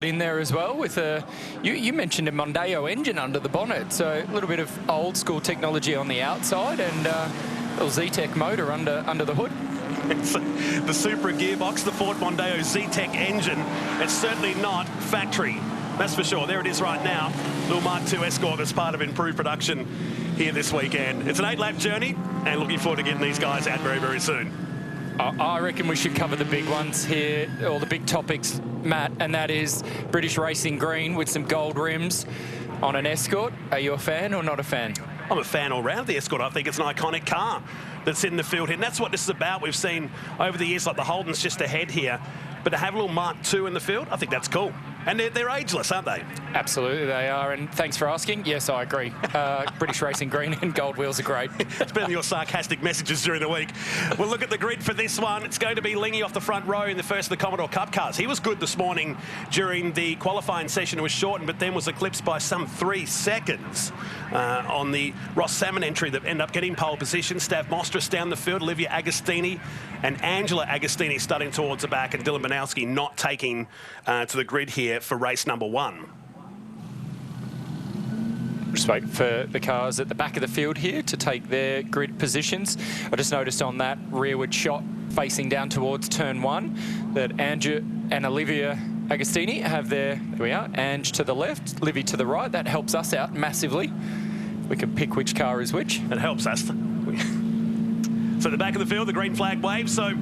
in there as well with a, you mentioned a Mondeo engine under the bonnet, so a little bit of old school technology on the outside and a little Z-Tech motor under the hood. It's the Supra gearbox, the Ford Mondeo Z-Tech engine. It's certainly not factory, that's for sure. There it is right now. Little Mark II Escort as part of improved production here this weekend. It's an 8-lap journey and looking forward to getting these guys out very, very soon. I reckon we should cover the big ones here, or the big topics, Matt, and that is British Racing Green with some gold rims on an Escort. Are you a fan or not a fan? I'm a fan all round the Escort. I think it's an iconic car that's in the field here, and that's what this is about. We've seen over the years, like the Holden's just ahead here, but to have a little Mark II in the field, I think that's cool. And they're ageless, aren't they? Absolutely, they are. And thanks for asking. Yes, I agree. British Racing Green and gold wheels are great. It's been your sarcastic messages during the week. We'll look at the grid for this one. It's going to be Lingy off the front row in the first of the Commodore Cup cars. He was good this morning during the qualifying session. It was shortened, but then was eclipsed by some 3 seconds on the Ross Salmon entry that ended up getting pole position. Stav Mostras down the field, Olivia Agostini and Angela Agostini starting towards the back, and Dylan Banowski not taking to the grid here for race number 1. Just wait for the cars at the back of the field here to take their grid positions. I just noticed on that rearward shot facing down towards turn 1 that Andrew and Olivia Agostini have their, there we are, Ange to the left, Livy to the right. That helps us out massively. We can pick which car is which. It helps us. So at the back of the field, the green flag waves. So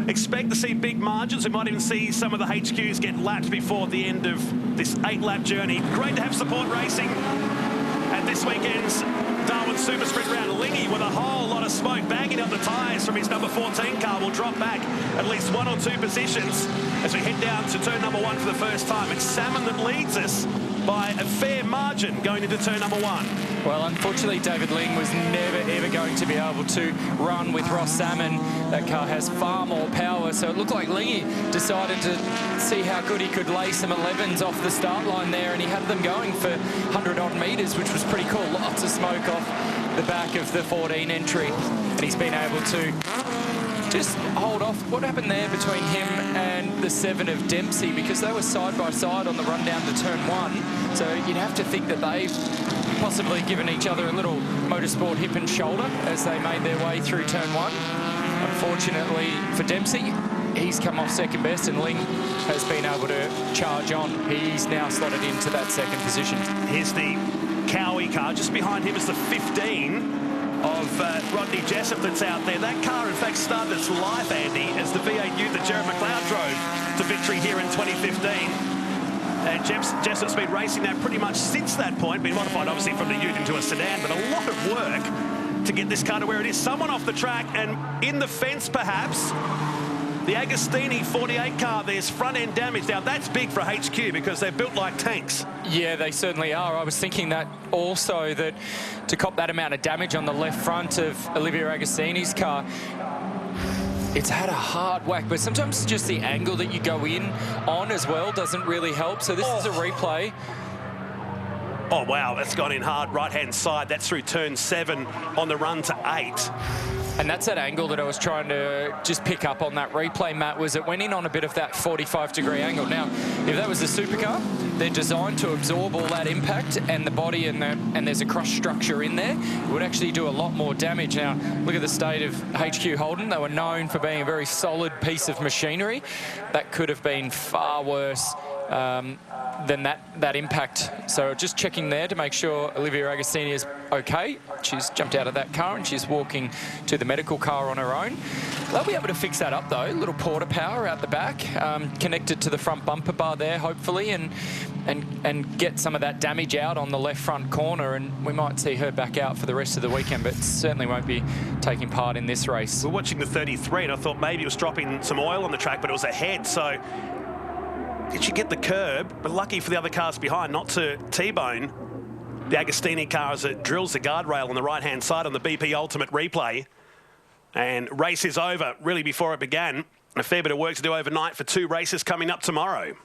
expect to see big margins. We might even see some of the HQs get lapped before the end of this 8-lap journey. Great to have support racing at this weekend's Darwin Supersprint round. Lingy with a whole lot of smoke, bagging up the tyres from his number 14 car, will drop back at least 1 or 2 positions as we head down to turn number 1 for the first time. It's Salmon that leads us by a fair margin going into turn number 1. Well, unfortunately, David Ling was never, ever going to be able to run with Ross Salmon. That car has far more power, so it looked like Lingy decided to see how good he could lay some 11s off the start line there, and he had them going for 100-odd metres, which was pretty cool. Lots of smoke off the back of the 14 entry, and he's been able to just hold off. What happened there between him and the 7 of Dempsey, because they were side by side on the run down to turn 1, so you'd have to think that they've possibly given each other a little motorsport hip and shoulder as they made their way through turn 1. Unfortunately for Dempsey, he's come off second best, and Ling has been able to charge on. He's now slotted into that second position. Here's the Cowie car. Just behind him is the 15 of Rodney Jessup that's out there. That car, in fact, started its life, Andy, as the V8 Ute that Jared McLeod drove to victory here in 2015. And Jessup's been racing that pretty much since that point, been modified obviously from the Ute into a sedan, but a lot of work to get this car to where it is. Someone off the track and in the fence perhaps. The Agostini 48 car, there's front end damage. Now that's big for HQ because they're built like tanks. Yeah, they certainly are. I was thinking that also, that to cop that amount of damage on the left front of Olivia Agostini's car, it's had a hard whack, but sometimes just the angle that you go in on as well doesn't really help. So this is a replay. Oh, wow, that's gone in hard right-hand side. That's through turn 7 on the run to 8. And that's that angle that I was trying to just pick up on that replay, Matt, was it went in on a bit of that 45-degree angle. Now, if that was a supercar, they're designed to absorb all that impact and the body and there's a crush structure in there. It would actually do a lot more damage. Now, look at the state of HQ Holden. They were known for being a very solid piece of machinery. That could have been far worse than that impact. So just checking there to make sure Olivia Agostini is okay. She's jumped out of that car and she's walking to the medical car on her own. They'll be able to fix that up though. A little porta power out the back, connected to the front bumper bar there, hopefully, and get some of that damage out on the left front corner, and we might see her back out for the rest of the weekend, but certainly won't be taking part in this race. We're watching the 33 and I thought maybe it was dropping some oil on the track, but it was ahead, so did she get the curb? But lucky for the other cars behind not to T-bone the Agostini car as it drills the guardrail on the right-hand side on the BP Ultimate replay. And race is over really before it began. A fair bit of work to do overnight for 2 races coming up tomorrow.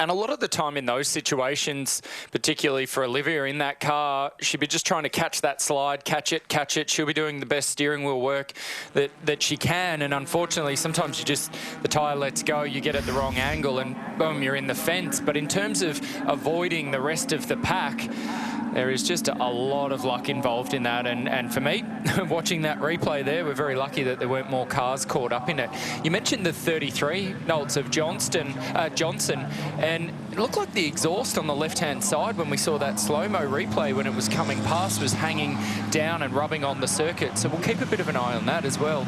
And a lot of the time in those situations, particularly for Olivia in that car, she'd be just trying to catch that slide, catch it. She'll be doing the best steering wheel work that she can. And unfortunately, sometimes the tyre lets go, you get at the wrong angle and boom, you're in the fence. But in terms of avoiding the rest of the pack, there is just a lot of luck involved in that. And for me, watching that replay there, we're very lucky that there weren't more cars caught up in it. You mentioned the 33 Knolts of Johnson, and it looked like the exhaust on the left-hand side when we saw that slow-mo replay when it was coming past was hanging down and rubbing on the circuit. So we'll keep a bit of an eye on that as well.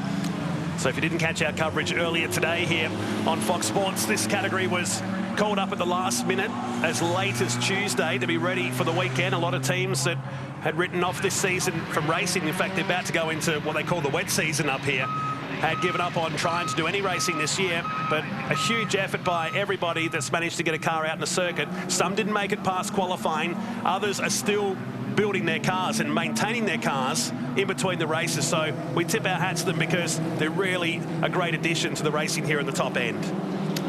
So if you didn't catch our coverage earlier today here on Fox Sports, this category was called up at the last minute as late as Tuesday to be ready for the weekend. A lot of teams that had written off this season from racing, in fact, they're about to go into what they call the wet season up here, had given up on trying to do any racing this year, but a huge effort by everybody that's managed to get a car out in the circuit. Some didn't make it past qualifying. Others are still building their cars and maintaining their cars in between the races. So we tip our hats to them because they're really a great addition to the racing here in the top end.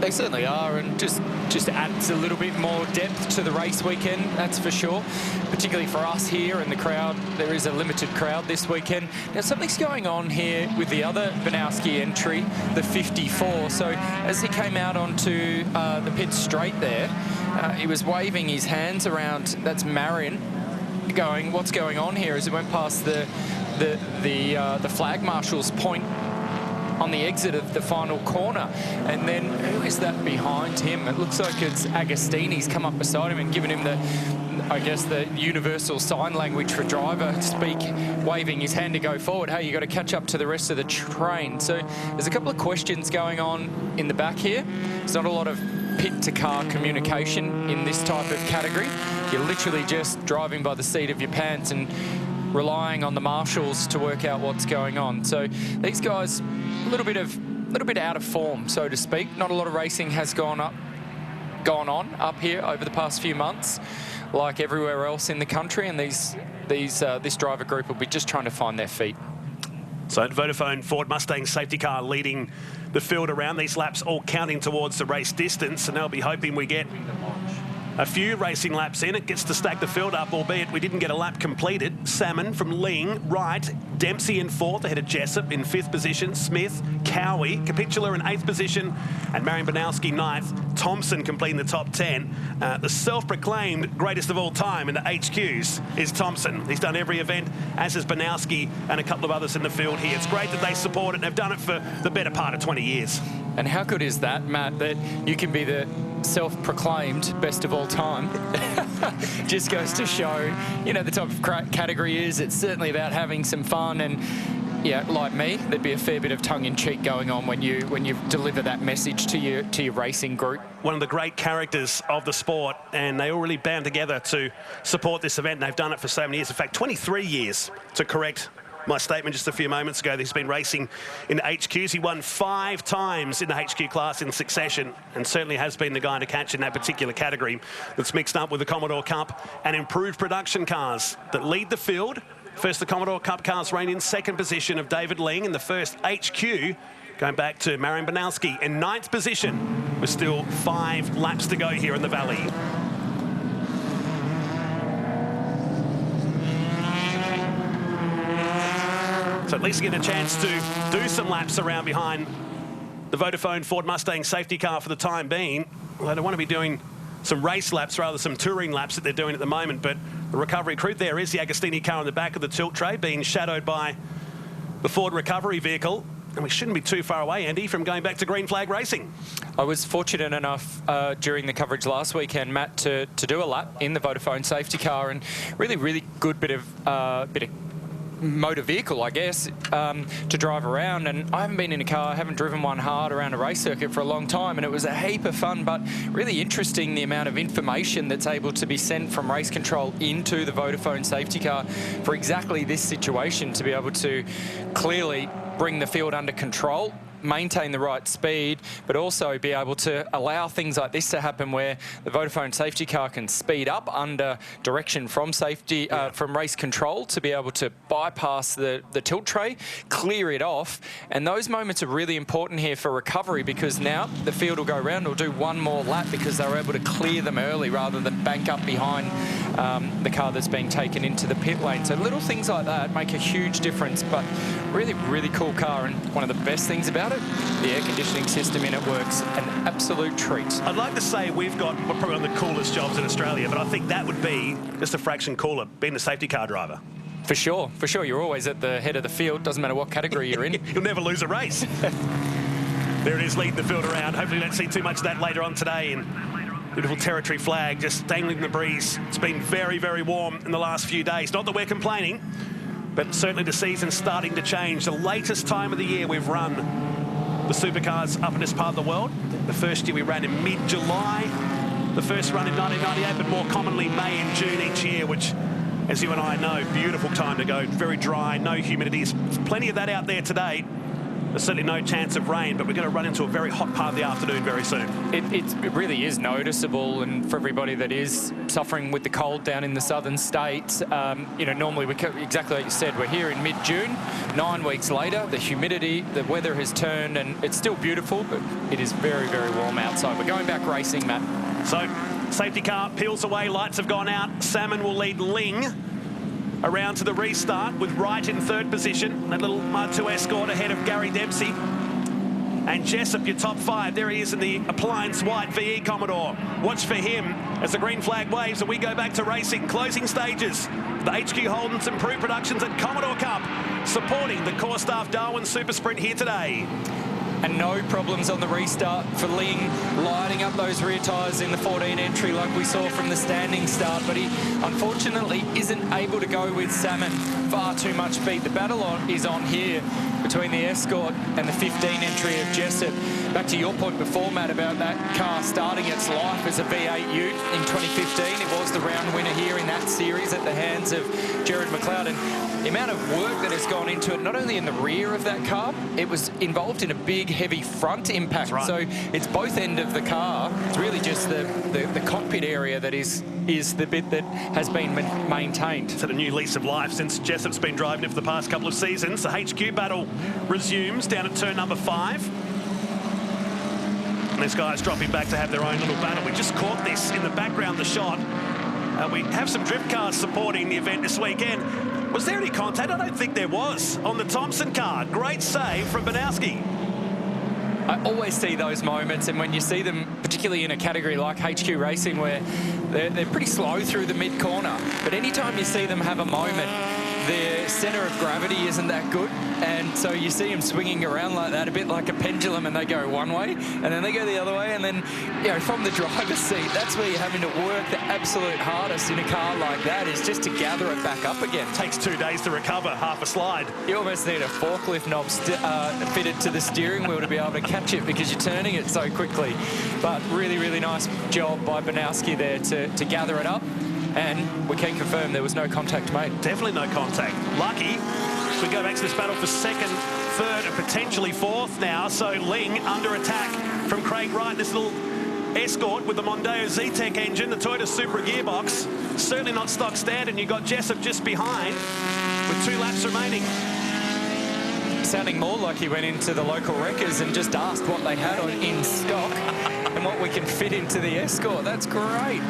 They certainly are, and just adds a little bit more depth to the race weekend, that's for sure. Particularly for us here in the crowd, there is a limited crowd this weekend. Now, something's going on here with the other Banowski entry, the 54. So as he came out onto the pit straight there, he was waving his hands around. That's Marion going, what's going on here, as he went past the flag marshal's point on the exit of the final corner. And then who is that behind him? It looks like it's Agostini's come up beside him and given him I guess the universal sign language for driver speak, waving his hand to go forward. Hey, you got to catch up to the rest of the train. So there's a couple of questions going on in the back here. There's not a lot of pit to car communication in this type of category. You're literally just driving by the seat of your pants and relying on the marshals to work out what's going on. So these guys, a little bit out of form, so to speak. Not a lot of racing has gone on up here over the past few months, like everywhere else in the country, and this driver group will be just trying to find their feet. So Vodafone Ford Mustang safety car leading the field around these laps, all counting towards the race distance, and they'll be hoping we get a few racing laps in. It gets to stack the field up, albeit we didn't get a lap completed. Salmon from Ling, right. Dempsey in fourth, ahead of Jessup in fifth position. Smith, Cowie, Capitula in 8th position, and Marion Banowski 9th. Thompson completing the top 10. The self-proclaimed greatest of all time in the HQs is Thompson. He's done every event, as has Banowski and a couple of others in the field here. It's great that they support it, and they've done it for the better part of 20 years. And how good is that, Matt, that you can be the self-proclaimed best of all time? Just goes to show, you know, the type of category is. It's certainly about having some fun, and yeah, like me, there'd be a fair bit of tongue-in-cheek going on when you deliver that message to your racing group. One of the great characters of the sport, and they all really band together to support this event, and they've done it for so many years. In fact, 23 years, to correct my statement just a few moments ago. He's been racing in the HQs. He won 5 times in the HQ class in succession, and certainly has been the guy to catch in that particular category that's mixed up with the Commodore Cup and improved production cars that lead the field. First, the Commodore Cup cars reign in 2nd position of David Ling in the first HQ, going back to Marion Banowski in 9th position with still 5 laps to go here in the Valley. So at least getting a chance to do some laps around behind the Vodafone Ford Mustang safety car for the time being. Well, they don't want to be doing some race laps, rather some touring laps that they're doing at the moment. But the recovery crew, there is the Agostini car on the back of the tilt tray, being shadowed by the Ford recovery vehicle. And we shouldn't be too far away, Andy, from going back to green flag racing. I was fortunate enough during the coverage last weekend, Matt, to do a lap in the Vodafone safety car, and really good bit of motor vehicle, I guess, to drive around. And I haven't been in a car, I haven't driven one hard around a race circuit for a long time, and it was a heap of fun, but really interesting the amount of information that's able to be sent from race control into the Vodafone safety car for exactly this situation, to be able to clearly bring the field under control maintain the right speed, but also be able to allow things like this to happen where the Vodafone safety car can speed up under direction from safety, from race control, to be able to bypass the tilt tray, clear it off. And those moments are really important here for recovery, because now the field will go around, will do one more lap because they were able to clear them early rather than bank up behind the car that's being taken into the pit lane. So little things like that make a huge difference, but really, really cool car. And one of the best things about it, the air conditioning system in it works an absolute treat. I'd like to say we're probably one of the coolest jobs in Australia, but I think that would be just a fraction cooler, being a safety car driver. For sure, for sure. You're always at the head of the field, doesn't matter what category you're in. You'll never lose a race. There it is, leading the field around. Hopefully we don't see too much of that later on today. And beautiful territory flag just dangling in the breeze. It's been very, very warm in the last few days. Not that we're complaining, but certainly the season's starting to change. The latest time of the year we've run the supercars up in this part of the world. The first year we ran in mid-July. The first run in 1998, but more commonly May and June each year, which, as you and I know, beautiful time to go. Very dry, no humidity. There's plenty of that out there today. There's certainly no chance of rain, but we're going to run into a very hot part of the afternoon very soon. It really is noticeable, and for everybody that is suffering with the cold down in the southern states, you know, normally exactly like you said, we're here in mid-June. 9 weeks later, the humidity, the weather has turned, and it's still beautiful, but it is very, very warm outside. We're going back racing, Matt. So, safety car peels away, lights have gone out. Salmon will lead Ling around to the restart with Wright in third position. That little Mark II Escort ahead of Gary Dempsey. And Jessup, your top 5. There he is in the Appliance White VE Commodore. Watch for him as the green flag waves and we go back to racing. Closing stages. The HQ Holden's Improved Productions at Commodore Cup, supporting the core staff Darwin Supersprint here today. And no problems on the restart for Ling, lighting up those rear tyres in the 14 entry like we saw from the standing start, but he unfortunately isn't able to go with Salmon. Far too much speed. The battle is on here between the Escort and the 15 entry of Jessup. Back to your point before, Matt, about that car starting its life as a V8 Ute in 2015. It was the round winner here in that series at the hands of Jared McLeod. And the amount of work that has gone into it, not only in the rear of that car, it was involved in a big, heavy front impact. Right. So it's both end of the car. It's really just the cockpit area that is the bit that has been maintained. It's had a new lease of life since Jessup's been driving it for the past couple of seasons. The HQ battle resumes down at turn number 5. And these guys dropping back to have their own little battle. We just caught this in the background, the shot. We have some drift cars supporting the event this weekend. Was there any contact? I don't think there was on the Thompson car. Great save from Banowski. I always see those moments, and when you see them, particularly in a category like HQ Racing, where they're pretty slow through the mid-corner, but anytime you see them have a moment, their centre of gravity isn't that good, and so you see them swinging around like that, a bit like a pendulum, and they go one way, and then they go the other way, and then, you know, from the driver's seat, that's where you're having to work the absolute hardest in a car like that, is just to gather it back up again. Takes 2 days to recover half a slide. You almost need a forklift knob fitted to the steering wheel to be able to catch it, because you're turning it so quickly. But really, really nice job by Banowski there to gather it up. And we can confirm there was no contact made. Definitely no contact. Lucky. We go back to this battle for second, third, and potentially fourth now. So Ling under attack from Craig Wright. This little Escort with the Mondeo Z-Tech engine, the Toyota Supra gearbox. Certainly not stock standard. You got Jessup just behind with 2 laps remaining. Sounding more like he went into the local wreckers and just asked what they had in stock and what we can fit into the Escort. That's great.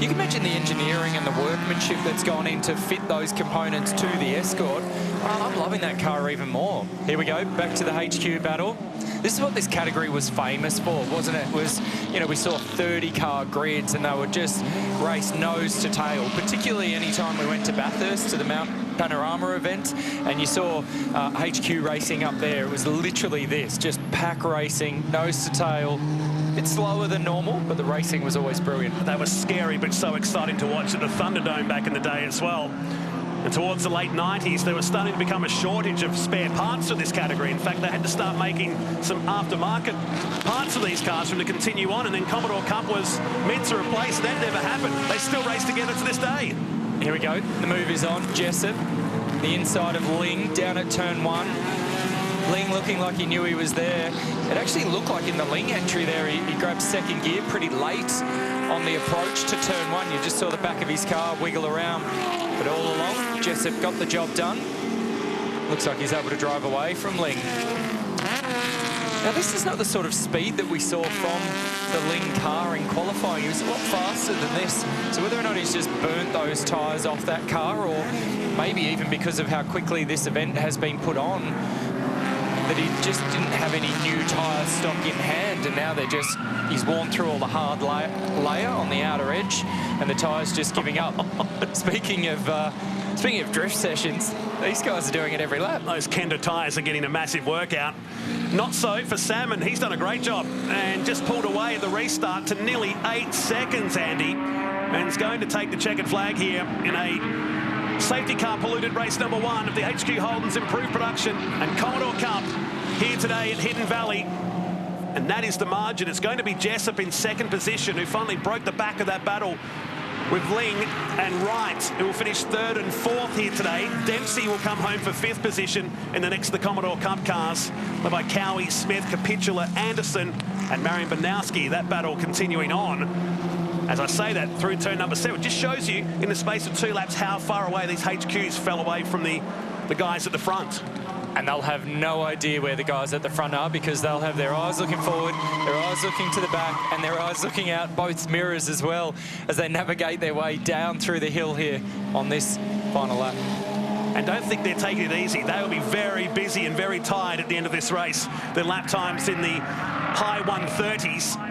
You can imagine the engineering and the workmanship that's gone in to fit those components to the Escort. I'm loving that car even more. Here we go, back to the HQ battle. This is what this category was famous for, wasn't it? It was, you know, we saw 30-car grids and they would just race nose to tail, particularly anytime we went to Bathurst, to the Mount Panorama event, and you saw HQ racing up there. It was literally this, just pack racing, nose to tail. A bit slower than normal, but the racing was always brilliant. That was scary, but so exciting to watch at the Thunderdome back in the day as well. And towards the late 90s, there was starting to become a shortage of spare parts for this category. In fact, they had to start making some aftermarket parts for these cars for them to continue on, and then Commodore Cup was meant to replace. That never happened. They still race together to this day. Here we go. The move is on. Jessup, the inside of Ling, down at turn 1. Ling looking like he knew he was there. It actually looked like in the Ling entry there, he grabbed second gear pretty late on the approach to turn 1. You just saw the back of his car wiggle around. But all along, Jessup got the job done. Looks like he's able to drive away from Ling. Now, this is not the sort of speed that we saw from the Ling car in qualifying. He was a lot faster than this. So whether or not he's just burnt those tyres off that car, or maybe even because of how quickly this event has been put on, that he just didn't have any new tyre stock in hand, and now he's worn through all the hard layer on the outer edge, and the tyre's just giving up. Speaking of drift sessions, these guys are doing it every lap. Those Kenda tyres are getting a massive workout. Not so for Salmon. He's done a great job and just pulled away at the restart to nearly 8 seconds, Andy. And is going to take the checkered flag here in a safety car polluted race number 1 of the HQ Holden's Improved Production and Commodore Cup here today at Hidden Valley. And that is the margin. It's going to be Jessup in second position, who finally broke the back of that battle with Ling and Wright, who will finish 3rd and 4th here today. Dempsey will come home for 5th position in the next of the Commodore Cup cars, led by Cowie, Smith, Capitula, Anderson and Marion Banowski. That battle continuing on. As I say that, through turn number 7, just shows you in the space of 2 laps how far away these HQs fell away from the guys at the front. And they'll have no idea where the guys at the front are, because they'll have their eyes looking forward, their eyes looking to the back, and their eyes looking out both mirrors as well as they navigate their way down through the hill here on this final lap. And don't think they're taking it easy. They will be very busy and very tired at the end of this race. Their lap times in the high 130s.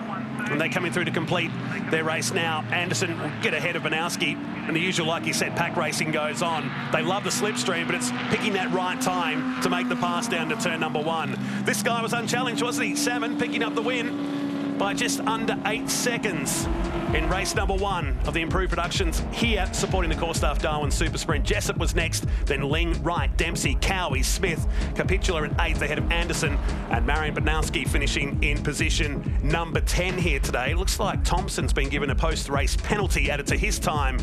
And they're coming through to complete their race now. Anderson will get ahead of Banowski. And the usual, like you said, pack racing goes on. They love the slipstream, but it's picking that right time to make the pass down to turn number 1. This guy was unchallenged, wasn't he? Salmon picking up the win by just under 8 seconds in race number 1 of the Improved Productions here, supporting the core staff Darwin Supersprint. Jessup was next, then Ling, Wright, Dempsey, Cowie, Smith, Capitula in 8th ahead of Anderson, and Marion Banowski finishing in position number 10 here today. It looks like Thompson's been given a post-race penalty added to his time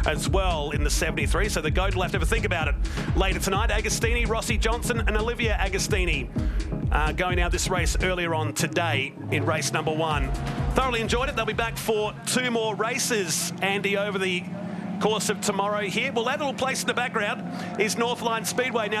as well in the 73, so the GOAT will have to have a think about it. Later tonight, Agostini, Rossi Johnson and Olivia Agostini going out this race earlier on today in race number 1. Thoroughly enjoyed it. They'll be back for 2 more races, Andy, over the course of tomorrow here. Well, that little place in the background is Northline Speedway. Now,